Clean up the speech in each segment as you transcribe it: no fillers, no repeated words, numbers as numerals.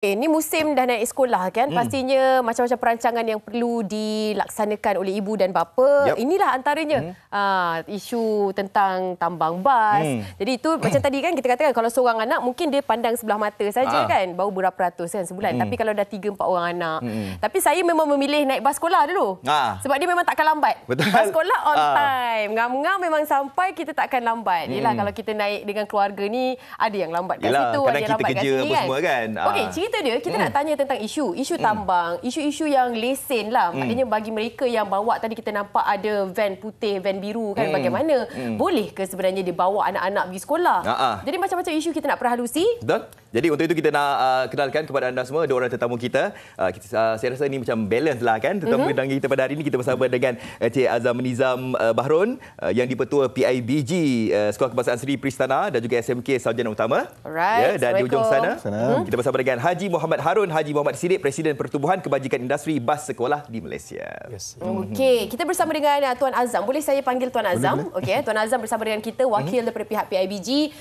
Ini musim dah naik sekolah kan, pastinya macam-macam perancangan yang perlu dilaksanakan oleh ibu dan bapa. Inilah antaranya isu tentang tambang bas. Jadi itu macam tadi kan kita katakan kalau seorang anak mungkin dia pandang sebelah mata saja kan, baru berapa ratus kan sebulan. Tapi kalau dah 3-4 orang anak. Tapi saya memang memilih naik bas sekolah dulu. Sebab dia memang takkan lambat. Betul. Bas sekolah on time. Ngam-ngam memang sampai kita takkan lambat. Yelah kalau kita naik dengan keluarga ni ada yang lambat kat situ, ada yang lambat kat sini kan. Okey, cerita dia kita nak tanya tentang isu tambang, isu-isu yang lesen lah. Maknanya bagi mereka yang bawa, tadi kita nampak ada van putih, van biru kan, bagaimana boleh ke sebenarnya dia bawa anak-anak pergi sekolah. Jadi macam-macam isu kita nak perhalusi. Betul. Jadi untuk itu kita nak kenalkan kepada anda semua dua orang tetamu kita. Saya rasa ini macam balance lah kan. Tetamu undangan kita pada hari ini kita bersama dengan Encik Azam Nizam Bahrun yang di-Ketua PIBG Sekolah Kebangsaan Seri Pristana dan juga SMK Sarjana Utama. Alright. Dan di ujung sana kita bersama dengan Haji Muhammad Harun Haji Muhammad Siddiq, Presiden Pertubuhan Kebajikan Industri Bas Sekolah di Malaysia. Okey, kita bersama dengan Tuan Azam. Boleh saya panggil Tuan Azam? Okey, Tuan Azam bersama dengan kita, wakil daripada pihak PIBG.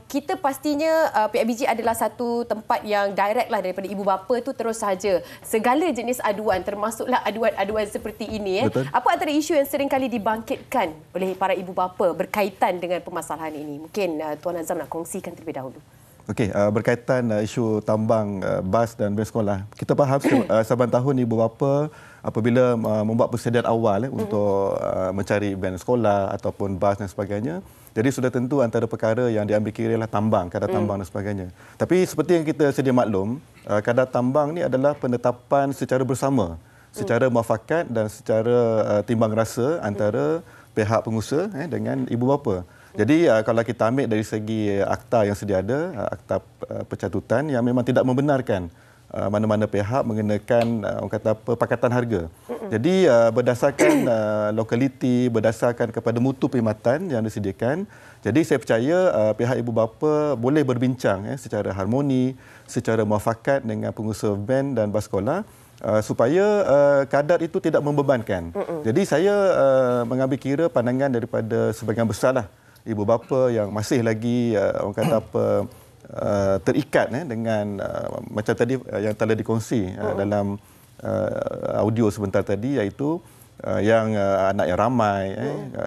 Kita pastinya PIBG adalah satu tempat yang direct lah daripada ibu bapa tu terus saja. Segala jenis aduan, termasuklah aduan-aduan seperti ini. Apa antara isu yang sering kali dibangkitkan oleh para ibu bapa berkaitan dengan permasalahan ini? Mungkin Tuan Azam nak kongsikan terlebih dahulu. Okey, berkaitan isu tambang bas dan van sekolah. Kita faham saban tahun ibu bapa apabila membuat persediaan awal untuk mencari van sekolah ataupun bas dan sebagainya. Jadi sudah tentu antara perkara yang diambil kira ialah tambang, kadar tambang dan sebagainya. Tapi seperti yang kita sedia maklum, kadar tambang ni adalah penetapan secara bersama, secara muafakat dan secara timbang rasa antara pihak pengusaha dengan ibu bapa. Jadi kalau kita ambil dari segi akta yang sedia ada, akta pencatutan yang memang tidak membenarkan mana-mana pihak mengenakan orang kata apa, pakatan harga. Jadi berdasarkan lokaliti, berdasarkan kepada mutu perkhidmatan yang disediakan. Jadi saya percaya pihak ibu bapa boleh berbincang secara harmoni, secara muafakat dengan pengusaha van dan bas sekolah supaya kadar itu tidak membebankan. Jadi saya mengambil kira pandangan daripada sebahagian besarlah ibu bapa yang masih lagi orang kata apa terikat dengan macam tadi yang telah dikongsi dalam audio sebentar tadi, iaitu yang anak yang ramai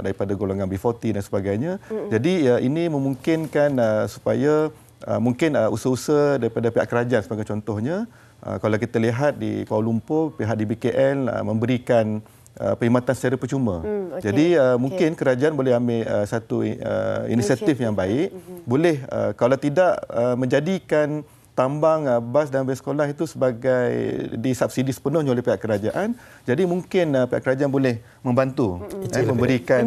daripada golongan B40 dan sebagainya. Jadi ini memungkinkan supaya mungkin usaha-usaha daripada pihak kerajaan sebagai contohnya, kalau kita lihat di Kuala Lumpur, pihak DBKL memberikan perkhidmatan secara percuma. Jadi mungkin kerajaan boleh ambil satu inisiatif yang baik. Boleh kalau tidak menjadikan tambang bas dan van sekolah itu sebagai disubsidi sepenuhnya oleh pihak kerajaan. Jadi mungkin pihak kerajaan boleh membantu memberikan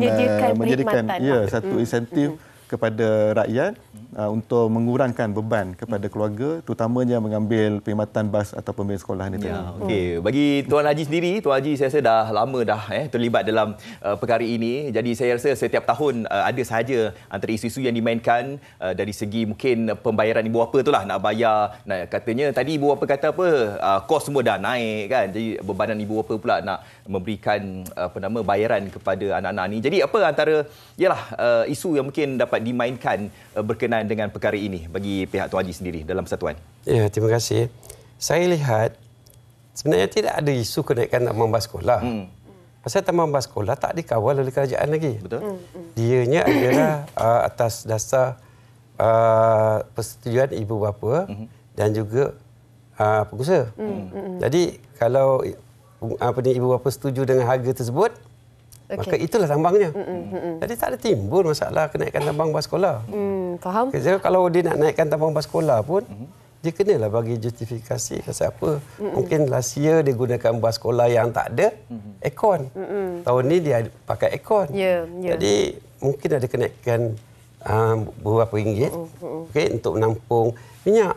menyediakan satu insentif kepada rakyat untuk mengurangkan beban kepada keluarga, terutamanya mengambil perkhidmatan bas ataupun van sekolah ini. Okey, bagi Tuan Haji sendiri, Tuan Haji saya rasa dah lama dah terlibat dalam perkara ini. Jadi saya rasa setiap tahun ada sahaja antara isu-isu yang dimainkan dari segi mungkin pembayaran ibu bapa itulah, nak bayar, katanya tadi ibu bapa kata apa, kos semua dah naik kan. Jadi bebanan ibu bapa pula nak memberikan bayaran kepada anak-anak ni. Jadi apa antara isu yang mungkin dapat dimainkan berkenaan dengan perkara ini bagi pihak Tuan Haji sendiri dalam persatuan? Ya, terima kasih. Saya lihat sebenarnya tidak ada isu kenaikan tambang bas sekolah. Pasal tambang bas sekolah tak dikawal oleh kerajaan lagi. Betul. Dianya adalah atas dasar persetujuan ibu bapa dan juga pengusaha. Jadi kalau ibu bapa setuju dengan harga tersebut, maka itulah tambangnya. Jadi tak ada timbul masalah kenaikan tambang bas sekolah. Faham? Jadi kalau dia nak naikkan tambang bas sekolah pun, dia kenalah bagi justifikasi pasal apa. Mungkin last year dia gunakan bas sekolah yang tak ada aircon. Tahun ni dia pakai aircon. Jadi mungkin ada kenaikan beberapa ringgit untuk menampung minyak.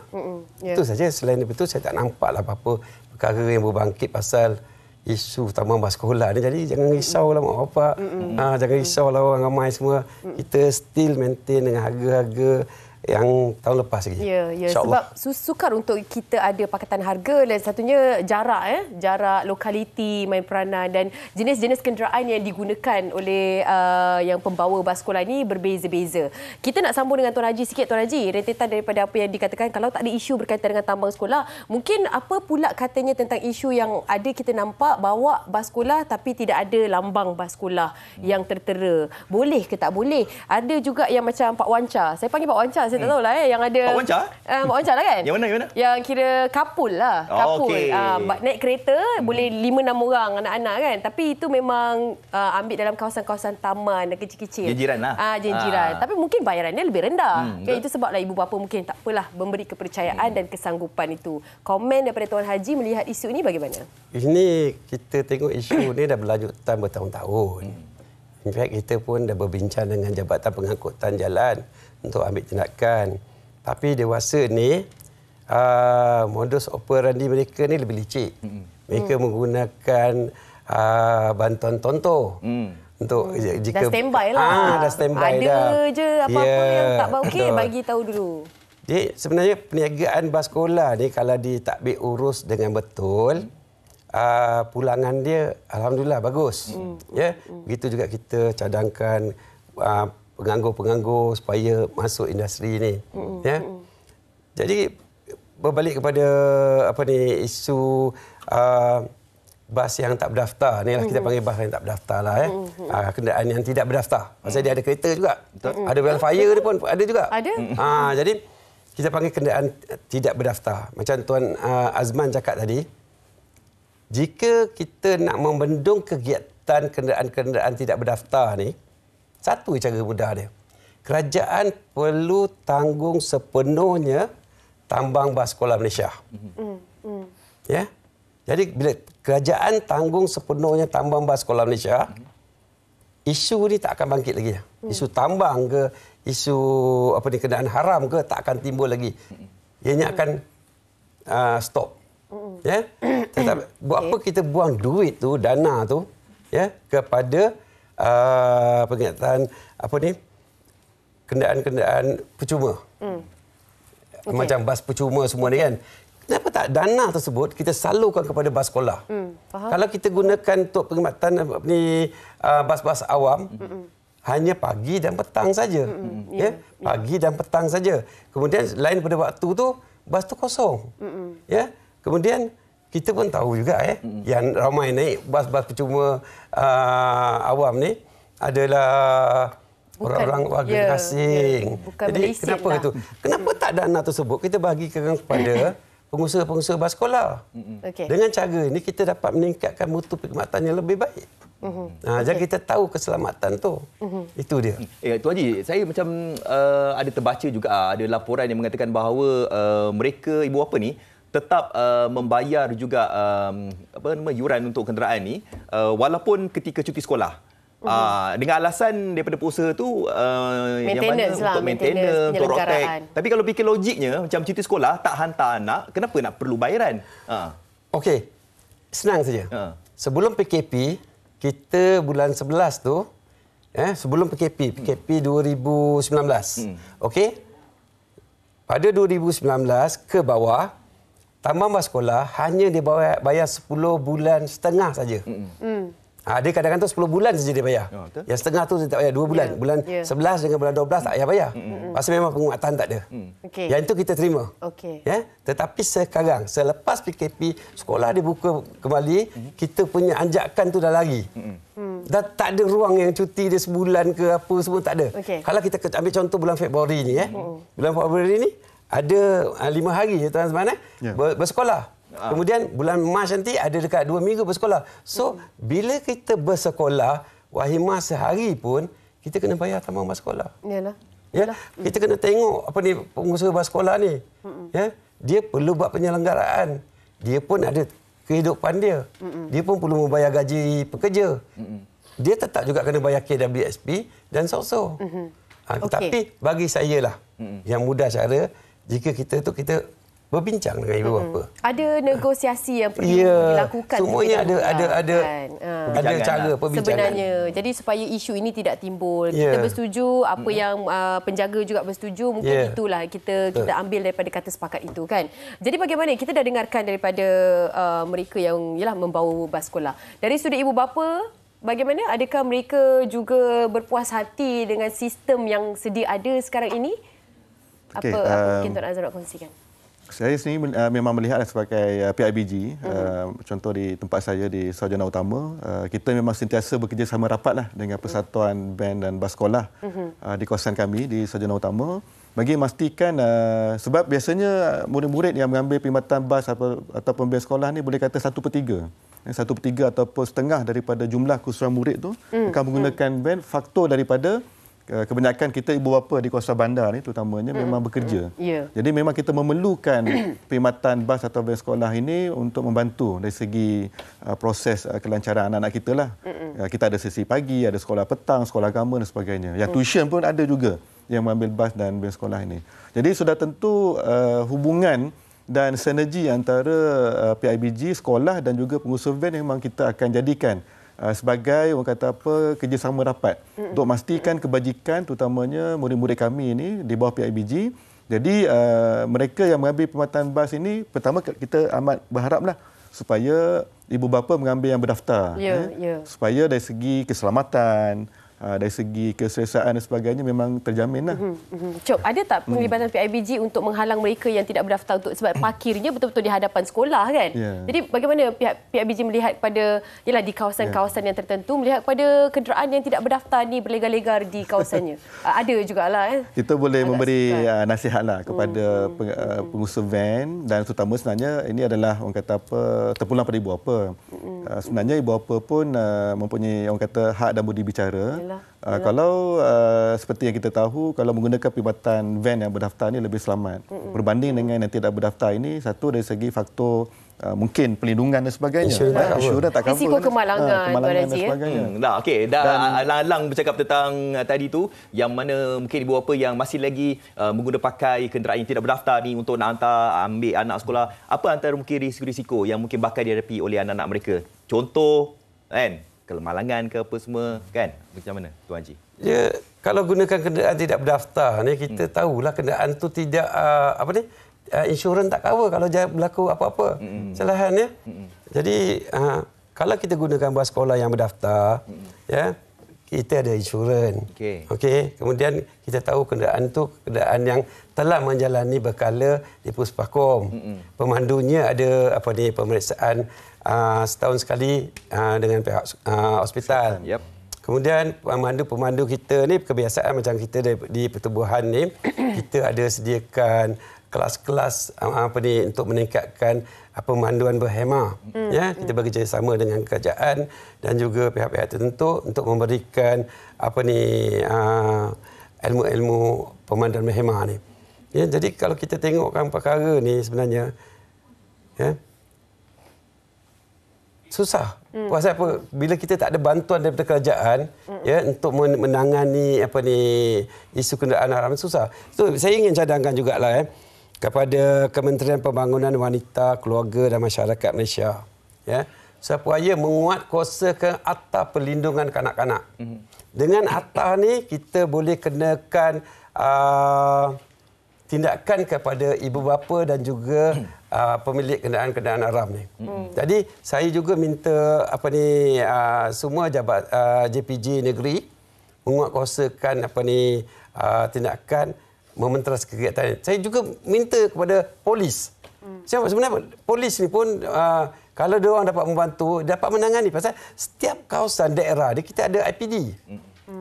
Itu saja. Selain itu saya tak nampaklah apa-apa perkara yang berbangkit pasal isu tambang bas sekolah ni. Jadi jangan risaulah mak bapak. Jangan risaulah orang ramai semua. Kita still maintain dengan harga-harga yang tahun lepas lagi. Ya, sebab sukar untuk kita ada pakatan harga dan satunya jarak lokaliti main peranan dan jenis-jenis kenderaan yang digunakan oleh yang pembawa bas sekolah ini berbeza-beza. Kita nak sambung dengan Tuan Haji sikit, Tuan Haji, rentetan daripada apa yang dikatakan kalau tak ada isu berkaitan dengan tambang sekolah, mungkin apa pula katanya tentang isu yang ada kita nampak bawa bas sekolah tapi tidak ada lambang bas sekolah yang tertera. Boleh ke tak boleh? Ada juga yang macam Pak Wanca. Saya panggil Pak Wanca, saya tak tahu lah yang ada. Pak Wanca? Pak Wanca lah kan? Yang mana? Yang kira kapul lah. Kapul. Okey. Naik kereta boleh 5-6 orang anak-anak kan. Tapi itu memang ambil dalam kawasan-kawasan taman kecil-kecil. Jiran lah. Jiran. Tapi mungkin bayarannya lebih rendah. Kan itu sebablah ibu bapa mungkin tak apalah memberi kepercayaan dan kesanggupan itu. Komen daripada Tuan Haji melihat isu ini bagaimana? Ini kita tengok isu ni dah berlanjutan bertahun-tahun. In fact, kita pun dah berbincang dengan Jabatan Pengangkutan Jalan untuk ambil tindakan. Tapi dewasa ni, modus operandi mereka ni lebih licik. Mereka menggunakan bantuan tontor. Untuk jika dah standby lah. Dah standby ada dah. Je apa-apa yang tak okey bagi tahu dulu. Jadi sebenarnya perniagaan bas sekolah ni kalau ditadbir urus dengan betul, pulangan dia alhamdulillah bagus. Ya, begitu juga kita cadangkan penganggur-penganggur supaya masuk industri ni. Ya. Jadi berbalik kepada isu bas yang tak berdaftar ni lah, kita panggil bas yang tak berdaftar lah kenderaan yang tidak berdaftar. Pasal dia ada kereta juga. Ada welfare dia pun ada juga. Ada. Jadi kita panggil kenderaan tidak berdaftar. Macam Tuan Azman cakap tadi, jika kita nak membendung kegiatan kenderaan-kenderaan tidak berdaftar ni, satu cara mudah dia. Kerajaan perlu tanggung sepenuhnya tambang bas sekolah Malaysia. Ya. Jadi bila kerajaan tanggung sepenuhnya tambang bas sekolah Malaysia, isu ni tak akan bangkit lagi. Isu tambang ke, isu kenderaan haram ke tak akan timbul lagi. Ianya akan stop. Ya. Tetapi buat apa kita buang duit tu, dana tu kepada pengingitan kenderaan-kenderaan percuma. Macam bas percuma semua ni kan. Kenapa tak dana tersebut kita salurkan kepada bas sekolah? Kalau kita gunakan untuk perkhidmatan bas-bas awam, hanya pagi dan petang saja. Pagi dan petang saja. Kemudian lain pada waktu tu bas tu kosong. Ya. Kemudian kita pun tahu juga yang ramai naik bas-bas percuma awam ni adalah orang-orang warga asing. Bukan jadi Malaysia kenapa lah. itu? Kenapa tak dana tersebut kita bagikan kepada pengusaha-pengusaha bas sekolah? Dengan cara ini kita dapat meningkatkan mutu perkhidmatan yang lebih baik. Jadi kita tahu keselamatan tu. Itu dia. Tuan Haji, saya macam ada terbaca juga ada laporan yang mengatakan bahawa mereka ibu bapa ni tetap membayar juga yuran untuk kenderaan ni walaupun ketika cuti sekolah. Dengan alasan daripada pengusaha tu yang mana untuk maintenance, untuk road tax. Tapi kalau fikir logiknya macam cuti sekolah tak hantar anak, kenapa nak perlu bayaran? Okey. Senang saja. Sebelum PKP, kita bulan 11 tu sebelum PKP 2019. Okey. Pada 2019 ke bawah, tambang bas sekolah hanya dia bayar 10 bulan setengah saja. Dia kadang-kadang tu 10 bulan saja dia bayar. Yang setengah tu dia tak bayar 2 bulan. Bulan 11 dengan bulan 12 tak payah bayar. Pasal memang penguatan tak ada. Yang itu kita terima. Ya? Tetapi sekarang, selepas PKP, sekolah dibuka kembali, kita punya anjakan tu dah lari. Dah tak ada ruang yang cuti dia sebulan ke apa semua, tak ada. Kalau kita ambil contoh bulan Februari ni. Bulan Februari ni, ada 5 hari Tuan Azman bersekolah. Kemudian bulan Mac nanti ada dekat 2 minggu bersekolah. So, bila kita bersekolah, wahimah sehari pun, kita kena bayar tambang bas sekolah. Yalah. Ya? Kita kena tengok pengusaha bas sekolah ni. Ya? Dia perlu buat penyelenggaraan. Dia pun ada kehidupan dia. Dia pun perlu membayar gaji pekerja. Dia tetap juga kena bayar KWSP dan so-so. Tapi bagi saya lah, yang mudah cara, jika kita berbincang dengan ibu bapa. Ada negosiasi yang perlu dilakukan. Semuanya ada cara perbincangan. Sebenarnya. Jadi supaya isu ini tidak timbul. Kita bersetuju, apa yang penjaga juga bersetuju, mungkin itulah kita ambil daripada kata sepakat itu kan. Jadi bagaimana kita dah dengarkan daripada mereka yang membawa bas sekolah. Dari sudut ibu bapa, bagaimana? Adakah mereka juga berpuas hati dengan sistem yang sedia ada sekarang ini? Apa mungkin Tuan Azam nak kongsikan? Saya sendiri memang melihat sebagai PIBG, contoh di tempat saya di Sarjana Utama, kita memang sentiasa bekerjasama rapatlah dengan Persatuan Band dan Bas Sekolah di kawasan kami di Sarjana Utama bagi memastikan sebab biasanya murid-murid yang mengambil perkhidmatan bas ataupun band sekolah ni boleh kata 1/3. 1/3 ataupun setengah daripada jumlah keseluruhan murid tu akan menggunakan band. Faktor daripada kebanyakan kita ibu bapa di kawasan bandar ni terutamanya memang bekerja. Jadi memang kita memerlukan perkhidmatan bas atau bas sekolah ini untuk membantu dari segi proses kelancaran anak-anak kita lah. Kita ada sesi pagi, ada sekolah petang, sekolah agama dan sebagainya. Yang tuition pun ada juga yang mengambil bas dan bas sekolah ini. Jadi sudah tentu hubungan dan sinergi antara PIBG, sekolah dan juga pengusaha van memang kita akan jadikan sebagai orang kata apa kerjasama rapat untuk memastikan kebajikan terutamanya murid-murid kami ini di bawah PIBG. Jadi mereka yang mengambil perkhidmatan bas ini pertama kita amat berharaplah supaya ibu bapa mengambil yang berdaftar supaya dari segi keselamatan, dari segi keselesaan dan sebagainya memang terjamin lah. Cop, ada tak penglibatan PIBG untuk menghalang mereka yang tidak berdaftar untuk sebab parkirnya betul-betul di hadapan sekolah kan? Jadi bagaimana pihak PIBG melihat pada di kawasan-kawasan yang tertentu melihat pada kenderaan yang tidak berdaftar ni berlegar-legar di kawasannya? Ada jugalah Kita boleh memberi nasihatlah kepada pengusaha van dan terutama sebenarnya ini adalah orang kata apa terpulang pada ibu bapa. Sebenarnya ibu bapa pun mempunyai orang kata hak dan budi bicara. Kalau seperti yang kita tahu, kalau menggunakan perkhidmatan van yang berdaftar ini lebih selamat berbanding dengan yang tidak berdaftar ini. Satu dari segi faktor mungkin pelindungan dan sebagainya. Insurans tak cover. Risiko kemalangan dan sebagainya. Dah Alang bercakap tentang tadi tu yang mana mungkin ibu bapa yang masih lagi menggunakan pakai kenderaan yang tidak berdaftar ni untuk nak hantar ambil anak sekolah. Apa antara mungkin risiko-risiko yang mungkin bakal dihadapi oleh anak-anak mereka? Contoh kan kemalangan ke apa semua kan? Macam mana Tuan Haji? Kalau gunakan kenderaan tidak berdaftar ni kita tahulah kenderaan tu tidak insurans tak cover kalau berlaku apa-apa kesalahan ya. Jadi kalau kita gunakan bas sekolah yang berdaftar kita ada insurans. Okey. Kemudian kita tahu kenderaan tu kenderaan yang telah menjalani berkala di Puspakom. Pemandunya ada pemeriksaan setahun sekali dengan pihak hospital. Kemudian pemandu kita ni kebiasaan macam kita di pertubuhan ni kita ada sediakan kelas-kelas untuk meningkatkan pemanduan berhemah. Kita bekerjasama dengan kerajaan dan juga pihak-pihak tertentu untuk memberikan ilmu-ilmu pemanduan berhemah ni. Jadi kalau kita tengokkan perkara ni sebenarnya susah. Pasal apa? Bila kita tak ada bantuan daripada kerajaan untuk menangani isu kenderaan haram susah. So saya ingin cadangkan jugalah kepada Kementerian Pembangunan Wanita, Keluarga dan Masyarakat Malaysia supaya menguatkuasakan Akta Perlindungan Kanak-kanak. Dengan akta ni kita boleh kenakan tindakan kepada ibu bapa dan juga pemilik kenderaan-kenderaan haram ni. Jadi saya juga minta semua jabat JPJ negeri menguatkuasakan tindakan mementeras kegiatan. Saya juga minta kepada polis. Sebenarnya polis ni pun kalau dia orang dapat membantu, dapat menangani pasal setiap kawasan daerah dia kita ada IPD.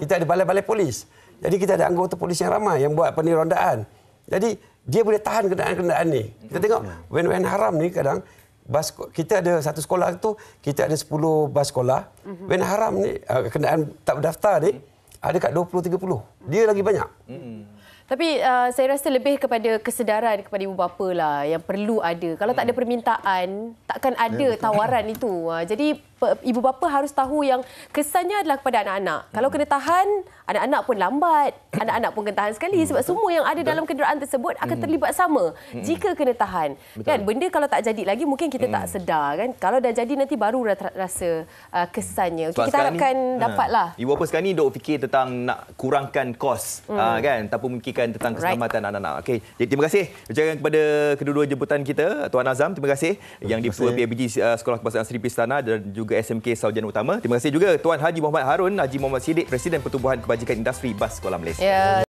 Kita ada balai-balai polis. Jadi kita ada anggota polis yang ramai yang buat rondaan. Jadi dia boleh tahan kenderaan-kenderaan ni. Kita tengok van-van haram ni kadang bas kita ada satu sekolah tu kita ada 10 bas sekolah. Van haram ni kenderaan tak berdaftar ni ada kat 20-30. Dia lagi banyak. Tapi saya rasa lebih kepada kesedaran kepada ibu bapa lah yang perlu ada. Kalau tak ada permintaan, takkan ada tawaran itu. Jadi ibu bapa harus tahu yang kesannya adalah kepada anak-anak. Kalau kena tahan, anak-anak pun lambat, anak-anak pun kena tahan sekali sebab semua yang ada dalam kenderaan tersebut akan terlibat sama jika kena tahan. Kan benda kalau tak jadi lagi mungkin kita tak sedar kan. Kalau dah jadi nanti baru rasa kesannya. Okay, kita harapkan dapatlah. Ibu bapa sekarang ni duk fikir tentang nak kurangkan kos kan, tanpa memikirkan tentang keselamatan anak-anak. Okey, jadi terima kasih ucapkan kepada kedua-dua jemputan kita, Tuan Azam, terima kasih yang di-Ketua PIBG Sekolah Kebangsaan Seri Pistana dan juga SMK Sarjana Utama. Terima kasih juga Tuan Haji Muhammad Harun Haji Muhammad Siddiq, Presiden Pertubuhan Kebajikan Industri Bas Sekolah Malaysia.